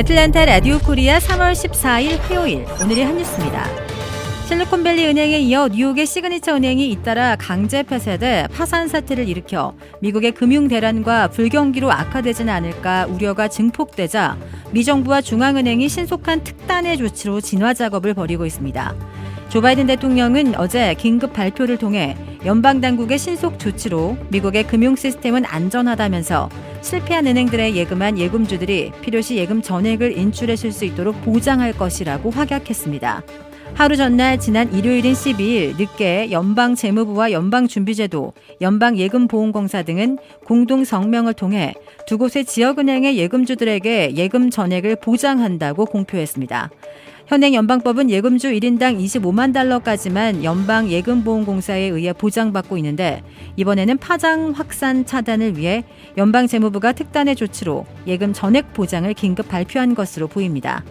애틀랜타 라디오 코리아 3월 14일 화요일, 오늘의 한 뉴스입니다. 실리콘밸리 은행에 이어 뉴욕의 시그니처 은행이 잇따라 강제 폐쇄돼 파산 사태를 일으켜 미국의 금융 대란과 불경기로 악화되지는 않을까 우려가 증폭되자 미 정부와 중앙은행이 신속한 특단의 조치로 진화 작업을 벌이고 있습니다. 조 바이든 대통령은 어제 긴급 발표를 통해 연방당국의 신속 조치로 미국의 금융 시스템은 안전하다면서 실패한 은행들에 예금한 예금주들이 필요시 예금 전액을 인출하실 수 있도록 보장할 것이라고 확약했습니다. 하루 전날 지난 일요일인 12일 늦게 연방재무부와 연방준비제도, 연방예금보험공사 등은 공동 성명을 통해 두 곳의 지역은행의 예금주들에게 예금 전액을 보장한다고 공표했습니다. 현행 연방법은 예금주 1인당 25만 달러까지만 연방예금보험공사에 의해 보장받고 있는데 이번에는 파장 확산 차단을 위해 연방재무부가 특단의 조치로 예금 전액 보장을 긴급 발표한 것으로 보입니다.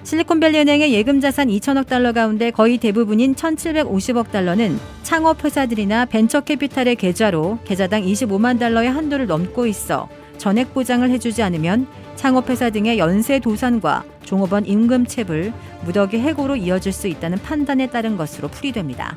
실리콘밸리 은행의 예금 자산 2천억 달러 가운데 거의 대부분인 1,750억 달러는 창업회사들이나 벤처캐피탈의 계좌로 계좌당 25만 달러의 한도를 넘고 있어 전액 보장을 해주지 않으면 창업회사 등의 연쇄 도산과 종업원 임금 체불, 무더기 해고로 이어질 수 있다는 판단에 따른 것으로 풀이됩니다.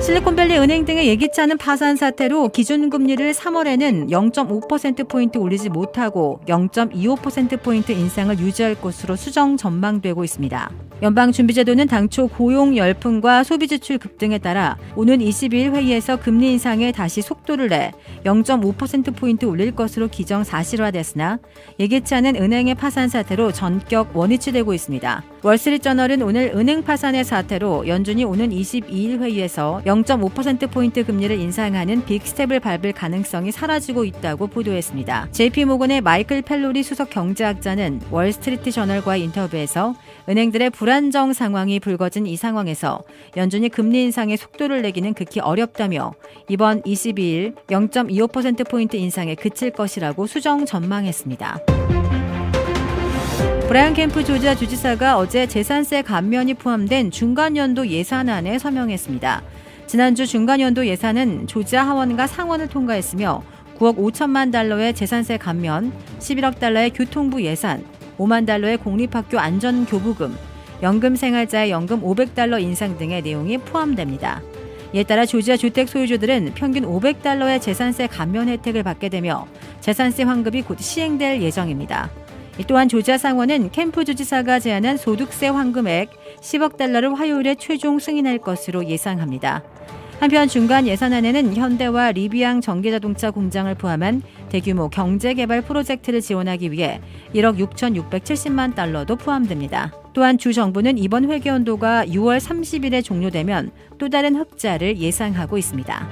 실리콘밸리 은행 등의 예기치 않은 파산 사태로 기준금리를 3월에는 0.5%포인트 올리지 못하고 0.25%포인트 인상을 유지할 것으로 수정 전망되고 있습니다. 연방준비제도는 당초 고용 열풍과 소비지출 급등에 따라 오는 22일 회의에서 금리 인상에 다시 속도를 내 0.5%포인트 올릴 것으로 기정사실화됐으나 예기치 않은 은행의 파산 사태로 전격 원위치되고 있습니다. 월스트리트저널은 오늘 은행 파산의 사태로 연준이 오는 22일 회의에서 0.5%포인트 금리를 인상하는 빅스텝을 밟을 가능성이 사라지고 있다고 보도했습니다. JP모건의 마이클 펠로리 수석 경제학자는 월스트리트저널과의 인터뷰에서 은행들의 불안정 상황이 불거진 이 상황에서 연준이 금리 인상의 속도를 내기는 극히 어렵다며 이번 22일 0.25%포인트 인상에 그칠 것이라고 수정 전망했습니다. 브라이언 캠프 조지아 주지사가 어제 재산세 감면이 포함된 중간연도 예산안에 서명했습니다. 지난주 중간연도 예산은 조지아 하원과 상원을 통과했으며 9억 5천만 달러의 재산세 감면, 11억 달러의 교통부 예산, 5만 달러의 공립학교 안전교부금, 연금생활자의 연금 500달러 인상 등의 내용이 포함됩니다. 이에 따라 조지아 주택 소유주들은 평균 500달러의 재산세 감면 혜택을 받게 되며 재산세 환급이 곧 시행될 예정입니다. 또한 조지아 상원은 캠프 주지사가 제안한 소득세 환금액 10억 달러를 화요일에 최종 승인할 것으로 예상합니다. 한편 중간 예산안에는 현대와 리비앙 전기자동차 공장을 포함한 대규모 경제개발 프로젝트를 지원하기 위해 1억 6,670만 달러도 포함됩니다. 또한 주 정부는 이번 회계연도가 6월 30일에 종료되면 또 다른 흑자를 예상하고 있습니다.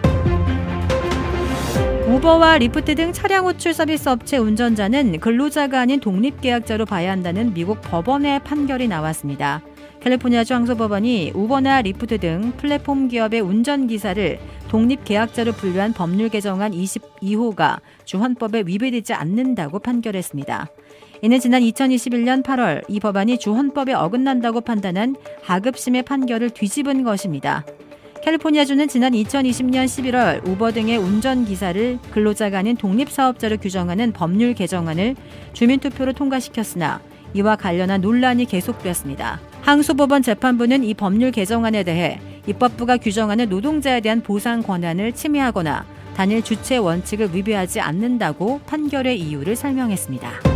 우버와 리프트 등 차량 호출 서비스 업체 운전자는 근로자가 아닌 독립계약자로 봐야 한다는 미국 법원의 판결이 나왔습니다. 캘리포니아주 항소법원이 우버나 리프트 등 플랫폼 기업의 운전기사를 독립계약자로 분류한 법률 개정안 22호가 주헌법에 위배되지 않는다고 판결했습니다. 이는 지난 2021년 8월 이 법안이 주헌법에 어긋난다고 판단한 하급심의 판결을 뒤집은 것입니다. 캘리포니아주는 지난 2020년 11월 우버 등의 운전기사를 근로자가 아닌 독립사업자로 규정하는 법률 개정안을 주민투표로 통과시켰으나 이와 관련한 논란이 계속되었습니다. 항소법원 재판부는 이 법률 개정안에 대해 입법부가 규정하는 노동자에 대한 보상 권한을 침해하거나 단일 주체 원칙을 위배하지 않는다고 판결의 이유를 설명했습니다.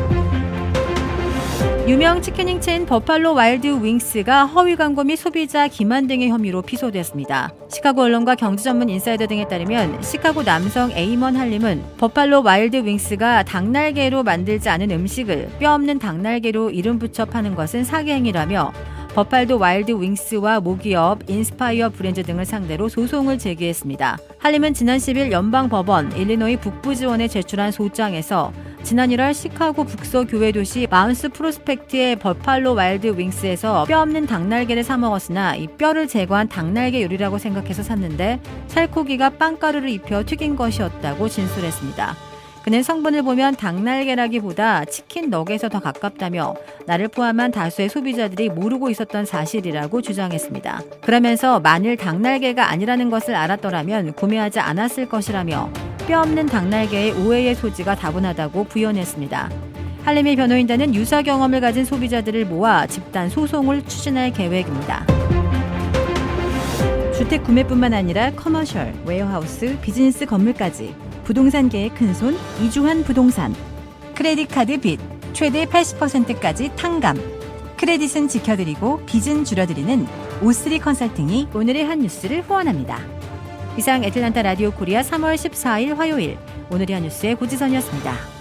유명 치킨닝 체인 버팔로 와일드 윙스가 허위 광고 및 소비자 기만 등의 혐의로 피소됐습니다. 시카고 언론과 경제 전문 인사이더 등에 따르면 시카고 남성 에이먼 할림은 버팔로 와일드 윙스가 닭날개로 만들지 않은 음식을 뼈 없는 닭날개로 이름 붙여 파는 것은 사기 행위라며 버팔도 와일드 윙스와 모기업, 인스파이어 브랜드 등을 상대로 소송을 제기했습니다. 할림은 지난 10일 연방법원 일리노이 북부지원에 제출한 소장에서 지난 1월 시카고 북서 교외 도시 마운스 프로스펙트의 버팔로 와일드 윙스에서 뼈 없는 닭날개를 사 먹었으나 이 뼈를 제거한 닭날개 요리라고 생각해서 샀는데 살코기가 빵가루를 입혀 튀긴 것이었다고 진술했습니다. 그는 성분을 보면 닭날개라기보다 치킨 넛에 더 가깝다며 나를 포함한 다수의 소비자들이 모르고 있었던 사실이라고 주장했습니다. 그러면서 만일 닭날개가 아니라는 것을 알았더라면 구매하지 않았을 것이라며 뼈 없는 닭날개의 오해의 소지가 다분하다고 부연했습니다. 할림의 변호인단은 유사 경험을 가진 소비자들을 모아 집단 소송을 추진할 계획입니다. 주택 구매뿐만 아니라 커머셜, 웨어하우스, 비즈니스 건물까지 부동산계의 큰손 이주환 부동산. 크레딧 카드 빚 최대 80%까지 탕감. 크레딧은 지켜드리고 빚은 줄여드리는 O3 컨설팅이 오늘의 한 뉴스를 후원합니다. 이상 애틀란타 라디오 코리아 3월 14일 화요일 오늘의 한 뉴스의 고지선이었습니다.